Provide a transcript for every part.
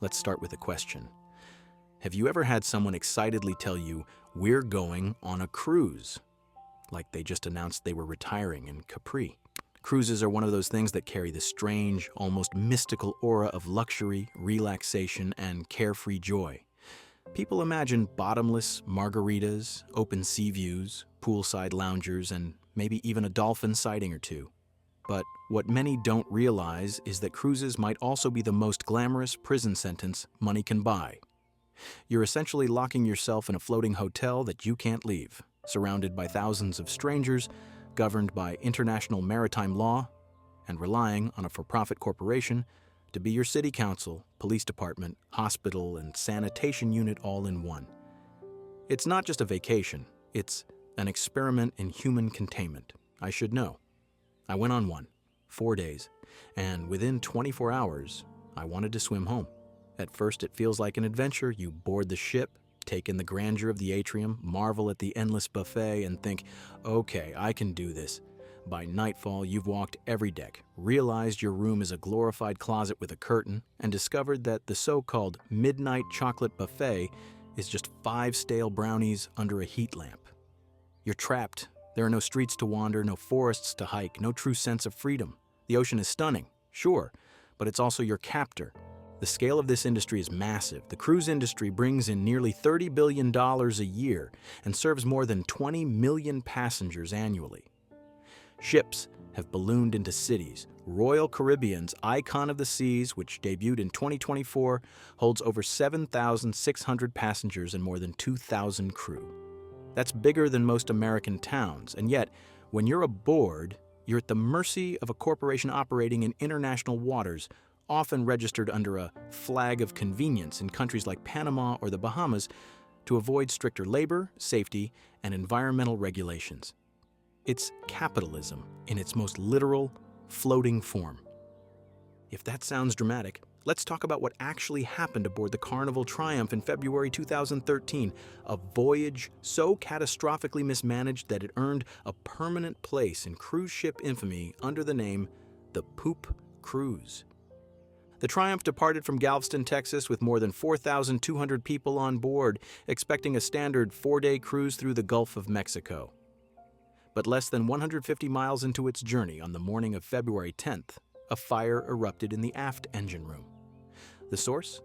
Let's start with a question. Have you ever had someone excitedly tell you, "We're going on a cruise," like they just announced they were retiring in Capri? Cruises are one of those things that carry the strange, almost mystical aura of luxury, relaxation, and carefree joy. People imagine bottomless margaritas, open sea views, poolside loungers, and maybe even a dolphin sighting or two. But what many don't realize is that cruises might also be the most glamorous prison sentence money can buy. You're essentially locking yourself in a floating hotel that you can't leave, surrounded by thousands of strangers, governed by international maritime law, and relying on a for-profit corporation to be your city council, police department, hospital, and sanitation unit all in one. It's not just a vacation, it's an experiment in human containment. I should know. I went on one, 4 days, and within 24 hours, I wanted to swim home. At first, it feels like an adventure. You board the ship, take in the grandeur of the atrium, marvel at the endless buffet, and think, okay, I can do this. By nightfall, you've walked every deck, realized your room is a glorified closet with a curtain, and discovered that the so-called midnight chocolate buffet is just 5 stale brownies under a heat lamp. You're trapped. There are no streets to wander, no forests to hike, no true sense of freedom. The ocean is stunning, sure, but it's also your captor. The scale of this industry is massive. The cruise industry brings in nearly $30 billion a year and serves more than 20 million passengers annually. Ships have ballooned into cities. Royal Caribbean's Icon of the Seas, which debuted in 2024, holds over 7,600 passengers and more than 2,000 crew. That's bigger than most American towns, and yet, when you're aboard, you're at the mercy of a corporation operating in international waters, often registered under a flag of convenience in countries like Panama or the Bahamas to avoid stricter labor, safety, and environmental regulations. It's capitalism in its most literal, floating form. If that sounds dramatic, let's talk about what actually happened aboard the Carnival Triumph in February 2013, a voyage so catastrophically mismanaged that it earned a permanent place in cruise ship infamy under the name the Poop Cruise. The Triumph departed from Galveston, Texas with more than 4,200 people on board, expecting a standard 4-day cruise through the Gulf of Mexico. But less than 150 miles into its journey on the morning of February 10th, a fire erupted in the aft engine room. The source?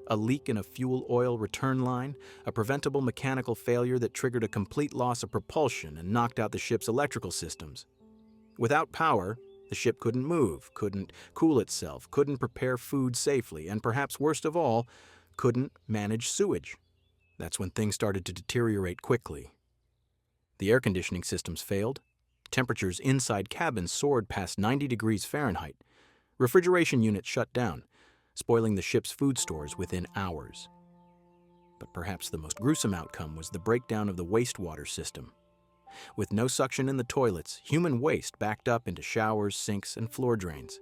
A leak in a fuel oil return line, a preventable mechanical failure that triggered a complete loss of propulsion and knocked out the ship's electrical systems. Without power, the ship couldn't move, couldn't cool itself, couldn't prepare food safely, and perhaps worst of all, couldn't manage sewage. That's when things started to deteriorate quickly. The air conditioning systems failed. Temperatures inside cabins soared past 90 degrees Fahrenheit. Refrigeration units shut down, spoiling the ship's food stores within hours. But perhaps the most gruesome outcome was the breakdown of the wastewater system. With no suction in the toilets, human waste backed up into showers, sinks, and floor drains.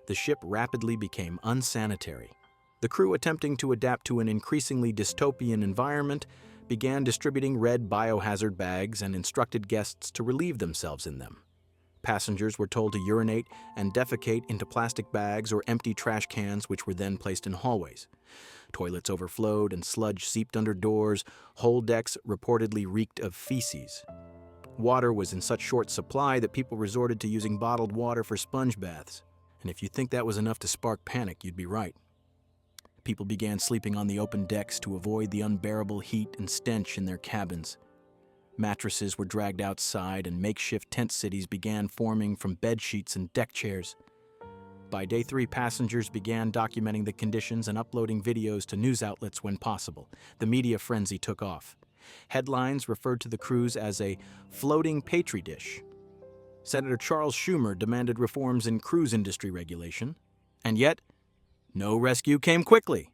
The ship rapidly became unsanitary. The crew, attempting to adapt to an increasingly dystopian environment, began distributing red biohazard bags and instructed guests to relieve themselves in them. Passengers were told to urinate and defecate into plastic bags or empty trash cans, which were then placed in hallways. Toilets overflowed and sludge seeped under doors. Whole decks reportedly reeked of feces. Water was in such short supply that people resorted to using bottled water for sponge baths. And if you think that was enough to spark panic, you'd be right. People began sleeping on the open decks to avoid the unbearable heat and stench in their cabins. Mattresses were dragged outside, and makeshift tent cities began forming from bed sheets and deck chairs. By day 3, passengers began documenting the conditions and uploading videos to news outlets when possible. The media frenzy took off. Headlines referred to the cruise as a floating petri dish. Senator Charles Schumer demanded reforms in cruise industry regulation. And yet, no rescue came quickly.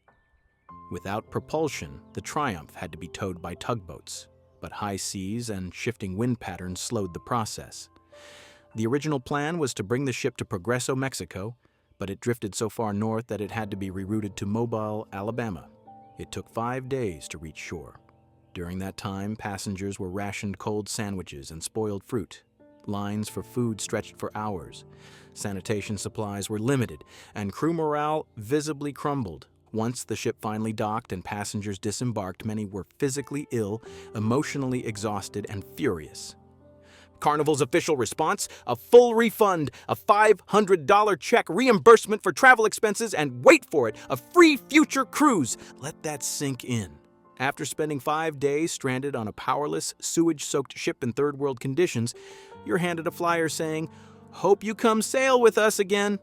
Without propulsion, the Triumph had to be towed by tugboats, but high seas and shifting wind patterns slowed the process. The original plan was to bring the ship to Progreso, Mexico, but it drifted so far north that it had to be rerouted to Mobile, Alabama. It took 5 days to reach shore. During that time, passengers were rationed cold sandwiches and spoiled fruit. Lines for food stretched for hours. Sanitation supplies were limited, and crew morale visibly crumbled. Once the ship finally docked and passengers disembarked, many were physically ill, emotionally exhausted, and furious. Carnival's official response: a full refund, a $500 check reimbursement for travel expenses, and wait for it, a free future cruise. Let that sink in. After spending 5 days stranded on a powerless, sewage-soaked ship in third-world conditions, you're handed a flyer saying, "Hope you come sail with us again."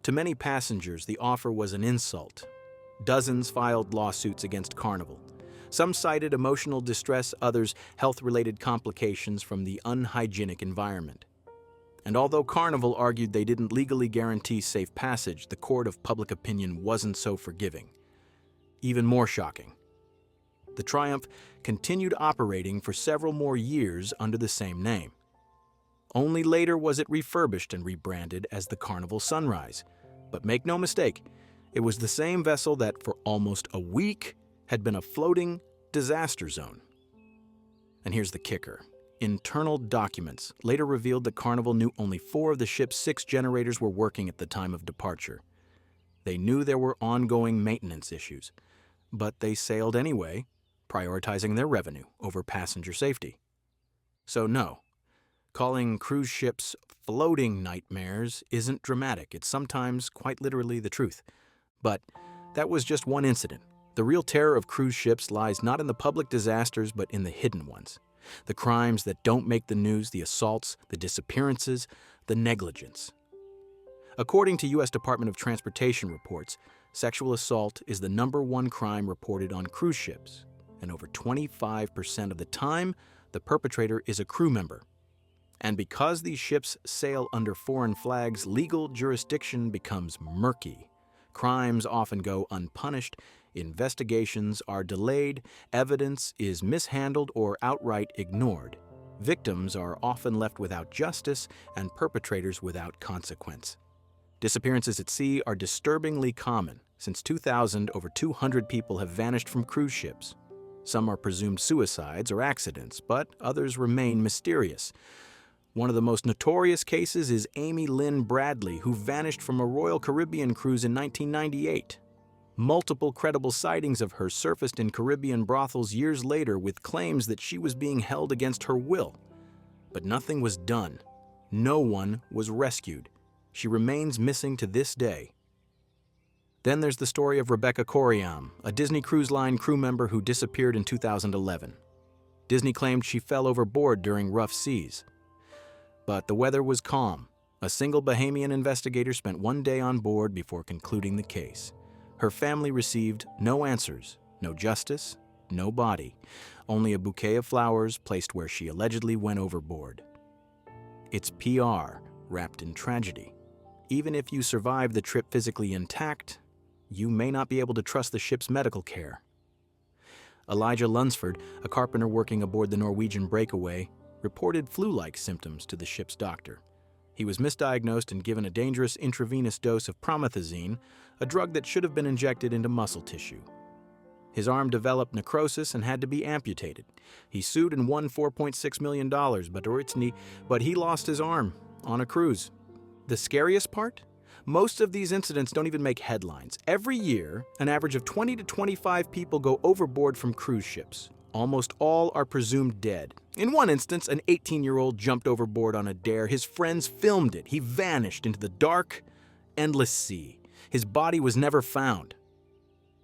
To many passengers, the offer was an insult. Dozens filed lawsuits against Carnival. Some cited emotional distress, others health-related complications from the unhygienic environment. And although Carnival argued they didn't legally guarantee safe passage, the court of public opinion wasn't so forgiving. Even more shocking, the Triumph continued operating for several more years under the same name. Only later was it refurbished and rebranded as the Carnival Sunrise. But make no mistake, it was the same vessel that for almost a week had been a floating disaster zone. And here's the kicker. Internal documents later revealed that Carnival knew only 4 of the ship's 6 generators were working at the time of departure. They knew there were ongoing maintenance issues, but they sailed anyway, prioritizing their revenue over passenger safety. So no, calling cruise ships floating nightmares isn't dramatic. It's sometimes quite literally the truth. But that was just one incident. The real terror of cruise ships lies not in the public disasters, but in the hidden ones. The crimes that don't make the news, the assaults, the disappearances, the negligence. According to U.S. Department of Transportation reports, sexual assault is the #1 crime reported on cruise ships. And over 25% of the time, the perpetrator is a crew member. And because these ships sail under foreign flags, legal jurisdiction becomes murky. Crimes often go unpunished, investigations are delayed, evidence is mishandled or outright ignored. Victims are often left without justice and perpetrators without consequence. Disappearances at sea are disturbingly common. Since 2000, over 200 people have vanished from cruise ships. Some are presumed suicides or accidents, but others remain mysterious. One of the most notorious cases is Amy Lynn Bradley, who vanished from a Royal Caribbean cruise in 1998. Multiple credible sightings of her surfaced in Caribbean brothels years later with claims that she was being held against her will. But nothing was done. No one was rescued. She remains missing to this day. Then there's the story of Rebecca Coriam, a Disney Cruise Line crew member who disappeared in 2011. Disney claimed she fell overboard during rough seas. But the weather was calm. A single Bahamian investigator spent 1 day on board before concluding the case. Her family received no answers, no justice, no body, only a bouquet of flowers placed where she allegedly went overboard. It's PR wrapped in tragedy. Even if you survive the trip physically intact, you may not be able to trust the ship's medical care. Elijah Lunsford, a carpenter working aboard the Norwegian Breakaway, reported flu-like symptoms to the ship's doctor. He was misdiagnosed and given a dangerous intravenous dose of promethazine, a drug that should have been injected into muscle tissue. His arm developed necrosis and had to be amputated. He sued and won $4.6 million, but he lost his arm on a cruise. The scariest part? Most of these incidents don't even make headlines. Every year, an average of 20 to 25 people go overboard from cruise ships. Almost all are presumed dead. In one instance, an 18-year-old jumped overboard on a dare. His friends filmed it. He vanished into the dark, endless sea. His body was never found.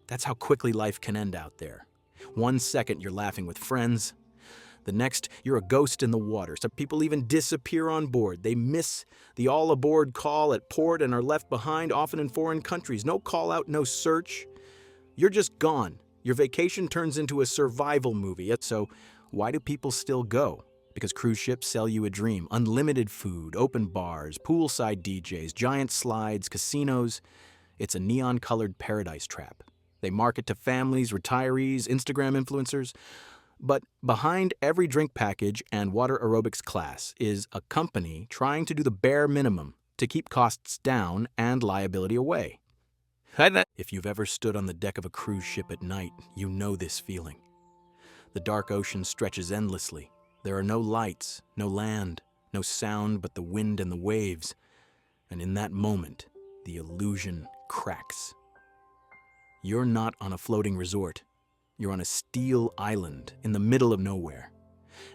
That's how quickly life can end out there. 1 second you're laughing with friends. The next, you're a ghost in the water. Some people even disappear on board. They miss the all-aboard call at port and are left behind, often in foreign countries. No call-out, no search. You're just gone. Your vacation turns into a survival movie. So why do people still go? Because cruise ships sell you a dream. Unlimited food, open bars, poolside DJs, giant slides, casinos. It's a neon-colored paradise trap. They market to families, retirees, Instagram influencers. But behind every drink package and water aerobics class is a company trying to do the bare minimum to keep costs down and liability away. If you've ever stood on the deck of a cruise ship at night, you know this feeling. The dark ocean stretches endlessly. There are no lights, no land, no sound but the wind and the waves. And in that moment, the illusion cracks. You're not on a floating resort. You're on a steel island in the middle of nowhere.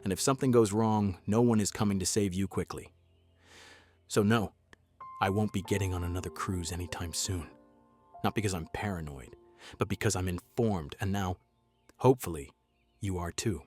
And if something goes wrong, no one is coming to save you quickly. So no, I won't be getting on another cruise anytime soon. Not because I'm paranoid, but because I'm informed, and now, hopefully, you are too.